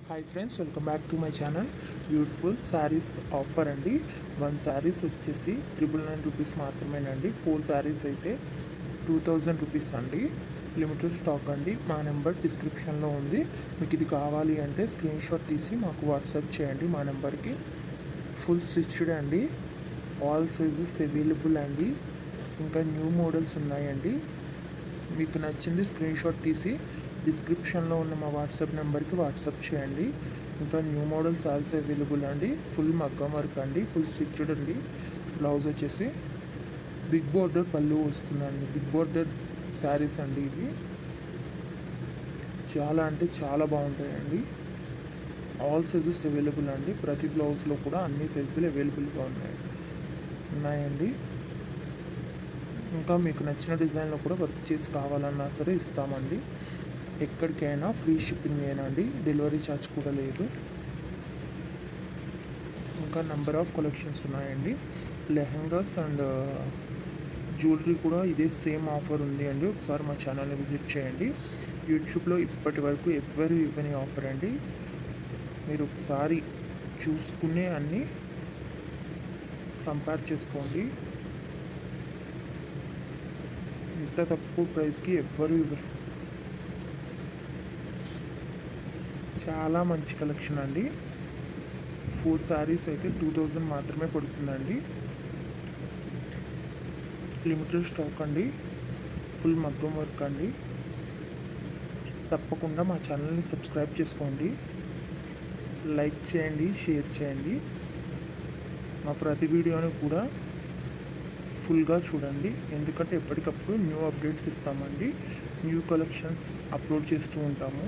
Hi friends, welcome back to my channel. Beautiful saris offer అండి. 1 శారీస్ వచ్చేసి 999 rupees మాత్రమేనండి. 4 శారీస్ అయితే 2000 రూపీస్ అండి. లిమిటెడ్ స్టాక్ అండి. మా నెంబర్ డిస్క్రిప్షన్లో ఉంది. మీకు ఇది కావాలి అంటే స్క్రీన్ షాట్ తీసి మాకు వాట్సాప్ చేయండి మా నెంబర్కి. ఫుల్ స్టిచ్డ్ అండి. ఆల్ సైజెస్ అవైలబుల్ అండి. ఇంకా న్యూ మోడల్స్ ఉన్నాయండి. మీకు నచ్చింది స్క్రీన్ షాట్ తీసి డిస్క్రిప్షన్లో ఉన్న మా వాట్సాప్ నెంబర్కి వాట్సాప్ చేయండి. ఇంకా న్యూ మోడల్స్ ఆల్సో అవైలబుల్ అండి. ఫుల్ మగ్గం వర్క్ అండి, ఫుల్ స్టిచ్డ్ అండి. బ్లౌజ్ వచ్చేసి బిగ్ బోర్డర్ పళ్ళు వస్తుందండి. బిగ్ బోర్డర్ శారీస్ అండి ఇవి. చాలా అంటే చాలా బాగుంటాయండి. ఆల్ సైజెస్ అవైలబుల్ అండి. ప్రతి బ్లౌజ్లో కూడా అన్ని సైజులు అవైలబుల్గా ఉన్నాయండి. ఇంకా మీకు నచ్చిన డిజైన్లో కూడా వర్క్ చేసి కావాలన్నా సరే ఇస్తామండి. ఎక్కడికైనా ఫ్రీ షిప్పింగ్ అండి. డెలివరీ ఛార్జ్ కూడా లేదు. ఇంకా నెంబర్ ఆఫ్ కలెక్షన్స్ ఉన్నాయండి. లెహెంగాస్ అండ్ జ్యువెలరీ కూడా ఇదే సేమ్ ఆఫర్ ఉంది అండి. ఒకసారి మా ఛానల్ని విజిట్ చేయండి. యూట్యూబ్లో ఇప్పటి వరకు ఎవరు ఇవ్వని ఆఫర్ అండి. మీరు ఒకసారి చూసుకునే అన్నీ కంపేర్ చేసుకోండి. ఇంత తక్కువ ప్రైస్కి ఎవ్వరు ఇవ్వరు. చాలా మంచి కలెక్షన్ అండి. 4 శారీస్ అయితే 2000 మాత్రమే పడుతుందండి. లిమిటెడ్ స్టాక్ అండి. ఫుల్ మగ్గం వర్క్ అండి. తప్పకుండా మా ఛానల్ని సబ్స్క్రైబ్ చేసుకోండి. లైక్ చేయండి, షేర్ చేయండి. మా ప్రతి వీడియోని కూడా ఫుల్గా చూడండి. ఎందుకంటే ఎప్పటికప్పుడు న్యూ అప్డేట్స్ ఇస్తామండి. న్యూ కలెక్షన్స్ అప్లోడ్ చేస్తూ ఉంటాము.